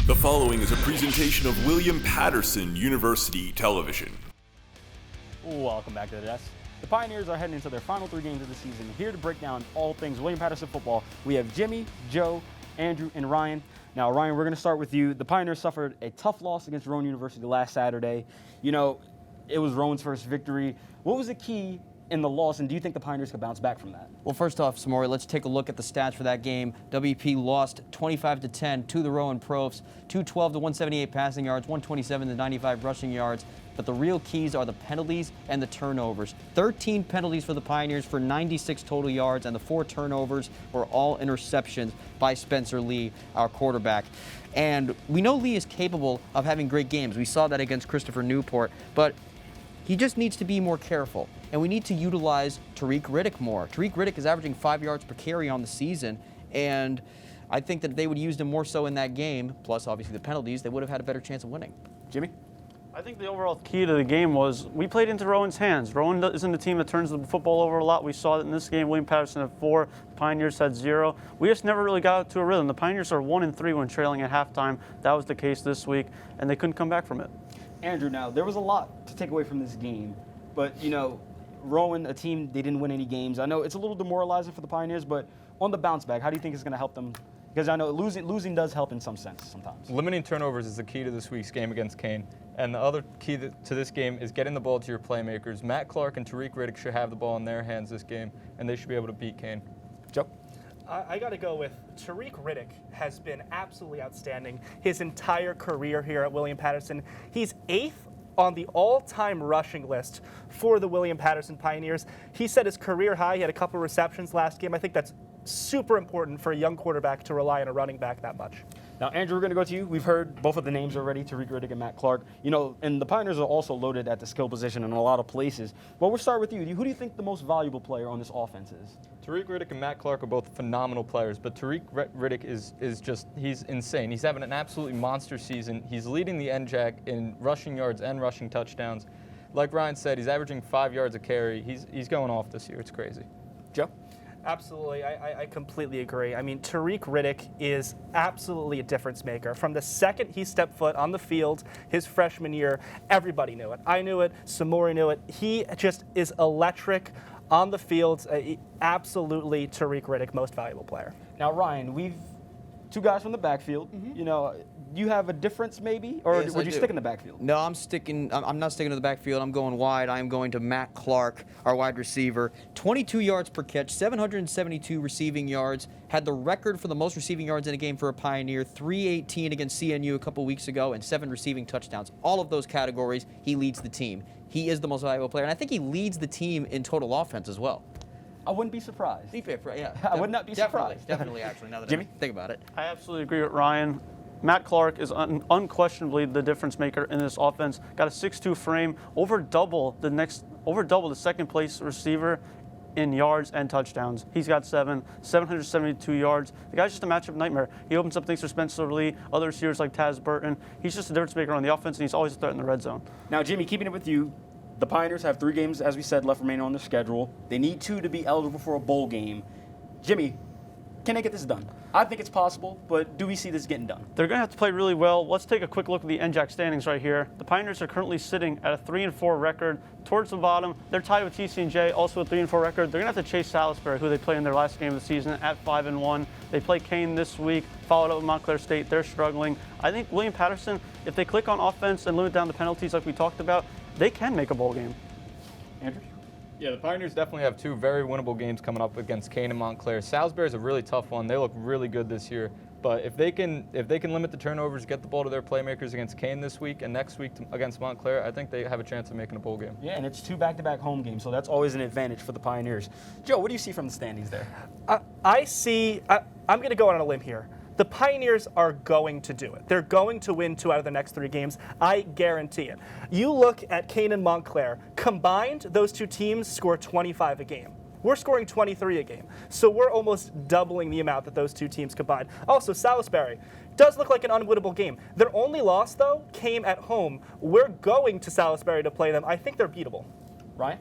The following is a presentation of William Paterson University Television. Welcome back to the desk. The Pioneers are heading into their final 3 games of the season. Here to break down all things William Paterson football, we have Jimmy, Joe, Andrew, and Ryan. Now, Ryan, we're going to start with you. The Pioneers suffered a tough loss against Rowan University last Saturday. You know, it was Rowan's first victory. What was the key in the loss, and do you think the Pioneers could bounce back from that? Well, first off, Samory, let's take a look at the stats for that game. WP lost 25-10 to the Rowan Profs, 212 to 178 passing yards, 127 to 95 rushing yards. But the real keys are the penalties and the turnovers. 13 penalties for the Pioneers for 96 total yards, and the 4 turnovers were all interceptions by Spencer Lee, our quarterback. And we know Lee is capable of having great games. We saw that against Christopher Newport, but he just needs to be more careful. And we need to utilize Terrique Riddick more. Terrique Riddick is averaging 5 yards per carry on the season, and I think that if they would use him more so in that game, plus obviously the penalties, they would have had a better chance of winning. Jimmy? I think the overall key to the game was we played into Rowan's hands. Rowan isn't a team that turns the football over a lot. We saw that in this game. William Paterson had 4, the Pioneers had 0. We just never really got to a rhythm. The Pioneers are 1-3 when trailing at halftime. That was the case this week, and they couldn't come back from it. Andrew, now, there was a lot to take away from this game, but, you know, Rowan, a team, they didn't win any games. I know it's a little demoralizing for the Pioneers, but on the bounce back, how do you think it's going to help them? Because I know losing does help in some sense sometimes. Limiting turnovers is the key to this week's game against Kean. And the other key to this game is getting the ball to your playmakers. Matt Clarke and Terrique Riddick should have the ball in their hands this game, and they should be able to beat Kean. Joe? I got to go with Terrique Riddick has been absolutely outstanding his entire career here at William Paterson. He's 8th on the all-time rushing list for the William Paterson Pioneers. He set his career high. He had a couple receptions last game. I think that's super important for a young quarterback to rely on a running back that much. Now, Andrew, we're going to go to you. We've heard both of the names already, Terrique Riddick and Matt Clarke. You know, and the Pioneers are also loaded at the skill position in a lot of places. But we'll start with you. Who do you think the most valuable player on this offense is? Terrique Riddick and Matt Clarke are both phenomenal players, but Terrique Riddick is just, he's insane. He's having an absolutely monster season. He's leading the NJAC in rushing yards and rushing touchdowns. Like Ryan said, he's averaging 5 yards a carry. He's going off this year. It's crazy. Joe? Absolutely. I completely agree. I mean, Terrique Riddick is absolutely a difference maker. From the second he stepped foot on the field his freshman year, everybody knew it. I knew it. Samory knew it. He just is electric on the field. Absolutely Terrique Riddick, most valuable player. Now, Ryan, we've 2 guys from the backfield. You know, you have a difference maybe? Or Yes, would you I do. stick in the backfield? No, I'm not sticking to the backfield. I'm going wide. I am going to Matt Clarke, our wide receiver. 22 yards per catch, 772 receiving yards. Had the record for the most receiving yards in a game for a Pioneer, 318 against CNU a couple weeks ago, and 7 receiving touchdowns. All of those categories, he leads the team. He is the most valuable player, and I think he leads the team in total offense as well. I wouldn't be surprised. Yeah, I would not be surprised. Definitely, actually, now that Jimmy? I think about it. I absolutely agree with Ryan. Matt Clarke is unquestionably the difference maker in this offense. Got a 6'2" frame, over double the second place receiver in yards and touchdowns. He's got 772 yards. The guy's just a matchup nightmare. He opens up things for Spencer Lee, other receivers like Taz Burton. He's just a difference maker on the offense, and he's always a threat in the red zone. Now, Jimmy, keeping it with you, the Pioneers have 3 games, as we said, left remaining on their schedule. They need 2 to be eligible for a bowl game. Jimmy, can they get this done? I think it's possible, but do we see this getting done? They're going to have to play really well. Let's take a quick look at the NJAC standings right here. The Pioneers are currently sitting at a 3-4 record. Towards the bottom, they're tied with TC&J, also a 3-4 record. They're going to have to chase Salisbury, who they play in their last game of the season, at 5-1. They play Kean this week, followed up with Montclair State. They're struggling. I think William Paterson, if they click on offense and limit down the penalties like we talked about, they can make a bowl game. Andrew? Yeah, the Pioneers definitely have 2 very winnable games coming up against Kean and Montclair. Salisbury's a really tough one. They look really good this year. But if they can limit the turnovers, get the ball to their playmakers against Kean this week and next week against Montclair, I think they have a chance of making a bowl game. Yeah, and it's 2 back-to-back home games, so that's always an advantage for the Pioneers. Joe, what do you see from the standings there? I'm going to go out on a limb here. The Pioneers are going to do it. They're going to win 2 out of the next 3 games. I guarantee it. You look at Kean and Montclair. Combined, those 2 teams score 25 a game. We're scoring 23 a game. So we're almost doubling the amount that those 2 teams combined. Also, Salisbury does look like an unwinnable game. Their only loss, though, came at home. We're going to Salisbury to play them. I think they're beatable. Ryan?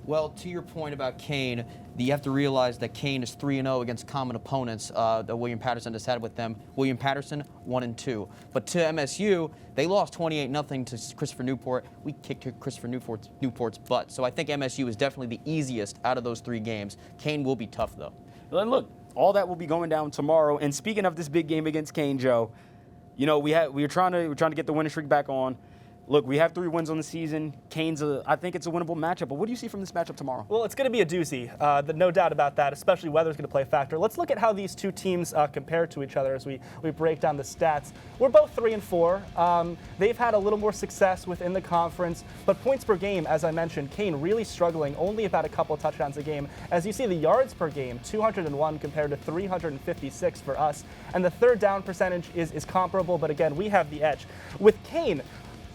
Well, to your point about Kean, You have to realize that Kean is 3-0 against common opponents that William Paterson has had with them. William Paterson, 1-2. But to MSU, they lost 28-0 to Christopher Newport. We kicked Christopher Newport's butt. So I think MSU is definitely the easiest out of those 3 games. Kean will be tough, though. Well, and look, all that will be going down tomorrow. And speaking of this big game against Kean, Joe, you know, we were trying to get the winning streak back on. Look, we have 3 wins on the season. Kean's I think it's a winnable matchup. But what do you see from this matchup tomorrow? Well, it's going to be a doozy. No doubt about that, especially weather's going to play a factor. Let's look at how these 2 teams compare to each other as we break down the stats. We're both 3-4. They've had a little more success within the conference, but points per game, as I mentioned, Kean really struggling, only about a couple of touchdowns a game. As you see, the yards per game, 201 compared to 356 for us. And the third down percentage is comparable, but again, we have the edge. With Kean,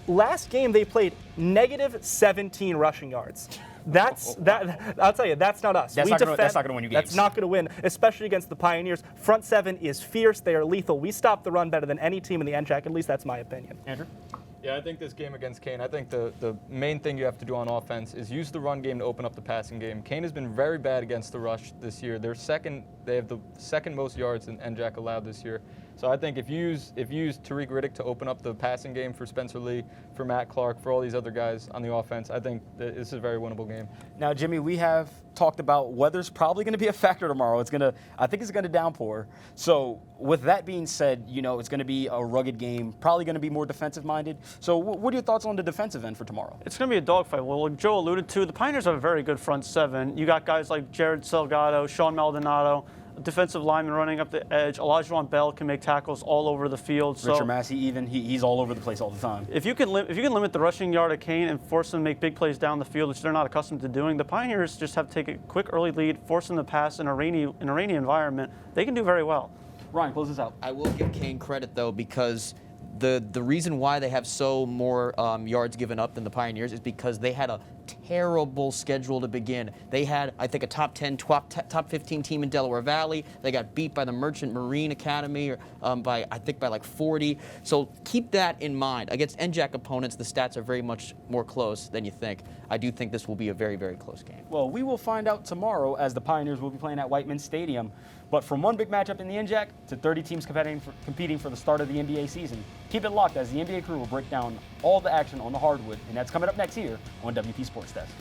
last game they played negative 17 rushing yards. I'll tell you, that's not us. That's not going to win you games. That's not going to win, especially against the Pioneers. Front 7 is fierce. They are lethal. We stop the run better than any team in the NJAC. At least that's my opinion. Andrew? Yeah, I think this game against Kean, I think the main thing you have to do on offense is use the run game to open up the passing game. Kean has been very bad against the rush this year. They have the second most yards in NJAC allowed this year. So I think if you use Terrique, Riddick to open up the passing game for Spencer Lee, for Matt Clarke, for all these other guys on the offense, I think that this is a very winnable game. Now, Jimmy, we have talked about weather's probably going to be a factor tomorrow. I think it's going to downpour. So with that being said, you know, it's going to be a rugged game, probably going to be more defensive-minded. So what are your thoughts on the defensive end for tomorrow? It's going to be a dogfight. Well, like Joe alluded to, the Pioneers have a very good front 7. You got guys like Jared Salgado, Sean Maldonado, defensive lineman running up the edge. Olajuwon Bell can make tackles all over the field. So Richard Massey, even he's all over the place all the time. If you can limit the rushing yard of Kean and force them to make big plays down the field, which they're not accustomed to doing, the Pioneers just have to take a quick early lead, force them to pass in a rainy environment. They can do very well. Ryan, close this out. I will give Kean credit, though, because the reason why they have so more yards given up than the Pioneers is because they had a terrible schedule to begin. They had, I think, a top 10, top 15 team in Delaware Valley. They got beat by the Merchant Marine Academy by like 40. So keep that in mind. Against NJAC opponents, the stats are very much more close than you think. I do think this will be a very, very close game. Well, we will find out tomorrow as the Pioneers will be playing at Whiteman Stadium. But from one big matchup in the NJAC to 30 teams competing for the start of the NBA season, keep it locked as the NBA crew will break down all the action on the hardwood, and that's coming up next here on WP Sports Desk.